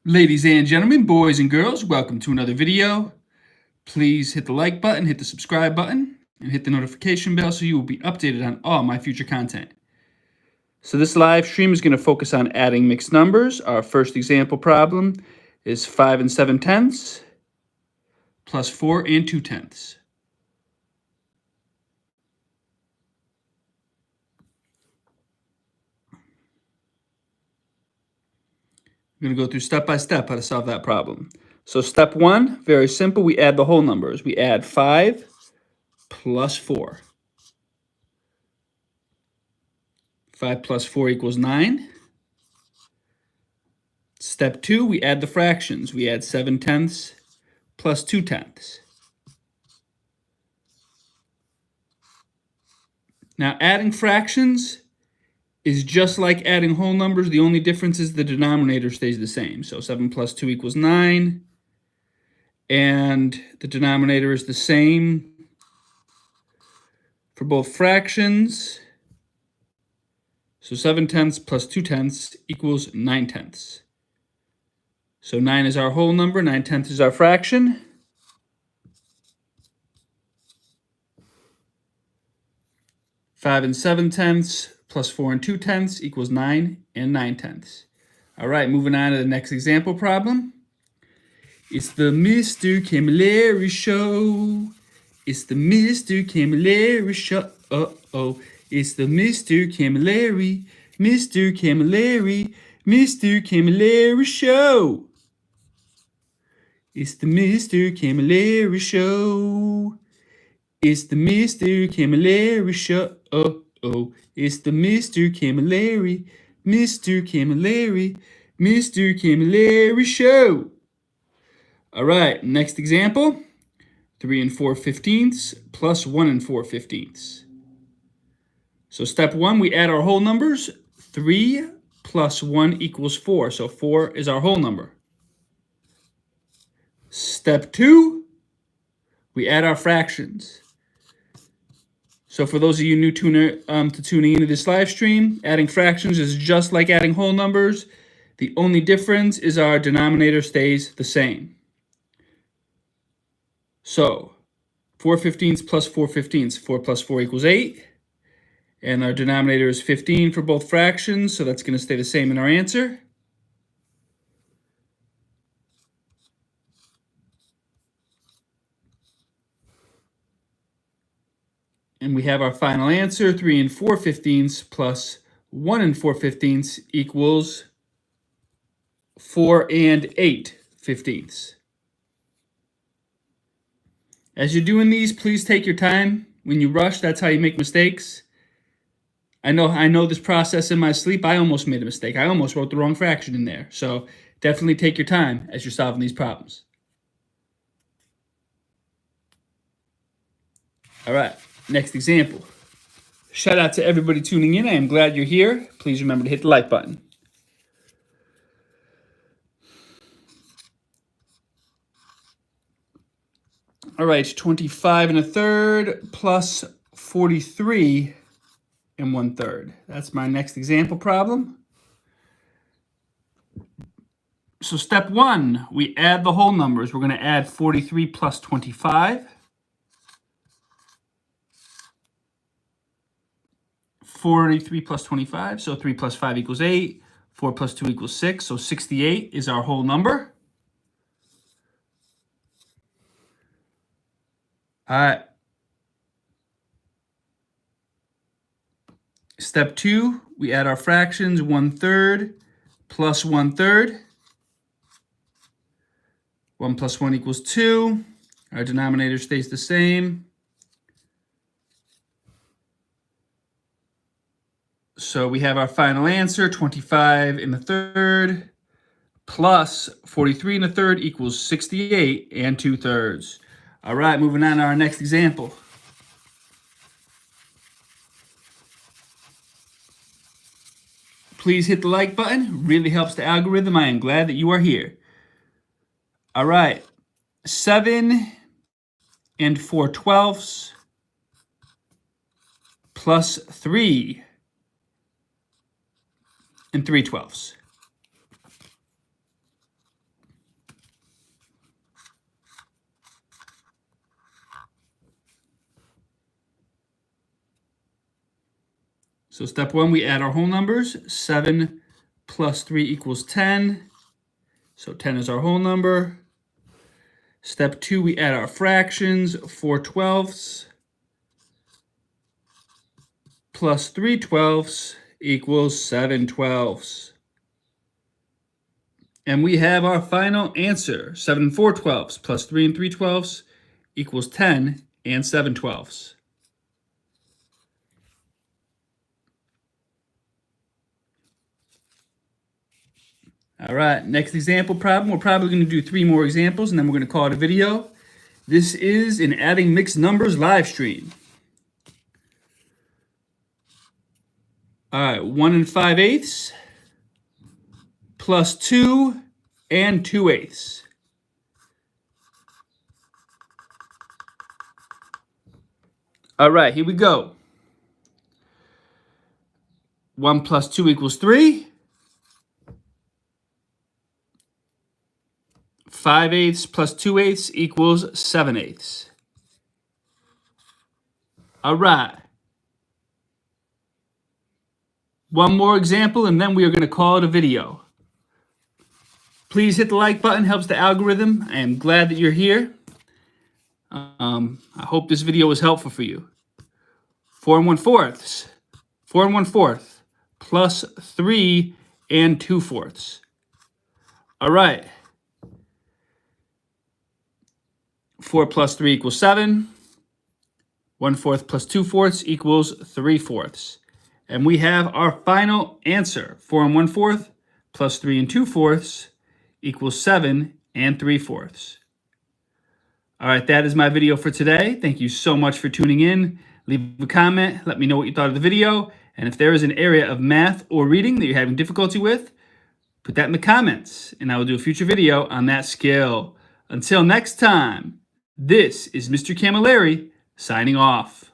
Ladies and gentlemen, boys and girls, welcome to another video. Please hit the like button, hit the subscribe button, and hit the notification bell so you will be updated on all my future content. So this live stream is going to focus on adding mixed numbers. Our first example problem is 5 and 7/10 plus 4 and 2/10. I'm going to go through step by step how to solve that problem. So step 1, very simple, we add the whole numbers. We add 5 plus 4. 5 plus 4 equals 9. Step 2, we add the fractions. We add 7/10 plus 2/10. Now, adding fractions is just like adding whole numbers. The only difference is the denominator stays the same. So 7 plus 2 equals 9. And the denominator is the same for both fractions. So 7/10 plus 2/10 equals 9/10. So 9 is our whole number, 9/10 is our fraction. Five and 7/10 plus 4 and 2/10 equals 9 and 9/10. All right, moving on to the next example problem. It's the Mr. Camilleri show. It's the Mr. Camilleri show. Uh-oh. It's the Mr. Camilleri, Mr. Camilleri, Mr. Camilleri show. It's the Mr. Camilleri show. It's the Mr. Camilleri show. Uh-oh. It's the Mr. Camilleri, Mr. Camilleri, Mr. Camilleri show. All right, next example. 3 and 4/15 plus 1 and 4/15. So step 1, we add our whole numbers. 3 plus 1 equals 4. So 4 is our whole number. Step 2, we add our fractions. So for those of you new to tuning into this live stream, adding fractions is just like adding whole numbers. The only difference is our denominator stays the same. So 4/15 plus 4/15, 4 plus 4 equals 8. And our denominator is 15 for both fractions, so that's going to stay the same in our answer. And we have our final answer, 3 and 4/15 plus 1 and 4/15 equals 4 and 8/15. As you're doing these, please take your time. When you rush, that's how you make mistakes. I know this process in my sleep. I almost made a mistake. I almost wrote the wrong fraction in there. So definitely take your time as you're solving these problems. All right, next example. Shout out to everybody tuning in. I am glad you're here. Please remember to hit the like button. All right, 25 1/3 plus 43 1/3. That's my next example problem. So step 1, we add the whole numbers. We're going to add 43 plus 25. 43 plus 25, so 3 plus 5 equals 8. 4 plus 2 equals 6, so 68 is our whole number. All right. Step 2, we add our fractions, 1/3 plus 1/3. 1 plus 1 equals 2. Our denominator stays the same. So we have our final answer, 25 1/3 plus 43 1/3 equals 68 2/3. All right, moving on to our next example. Please hit the like button. Really helps the algorithm. I am glad that you are here. All right, 7 and 4/12 plus 3 and 3/12. So step 1, we add our whole numbers. 7 plus 3 equals 10. So 10 is our whole number. Step 2, we add our fractions. 4 twelfths plus 3 twelfths equals 7 twelfths. And we have our final answer. 7 4 twelfths plus 3 3 twelfths equals 10 and 7 twelfths. All right, next example problem. We're probably going to do 3 more examples, and then we're going to call it a video. This is an adding mixed numbers live stream. All right, 1 5/8 plus 2 2/8. All right, here we go. 1 plus 2 equals 3. 5/8 plus 2/8 equals 7/8. All right. One more example, and then we are going to call it a video. Please hit the like button, helps the algorithm. I am glad that you're here. I hope this video was helpful for you. 4 1/4. 4 1/4 plus 3 2/4. All right. 4 plus 3 equals 7. 1/4 plus 2/4 equals 3/4. And we have our final answer. 4 1/4 plus 3 2/4 equals 7 3/4. All right, that is my video for today. Thank you so much for tuning in. Leave a comment. Let me know what you thought of the video. And if there is an area of math or reading that you're having difficulty with, put that in the comments, and I will do a future video on that skill. Until next time, this is Mr. Camilleri signing off.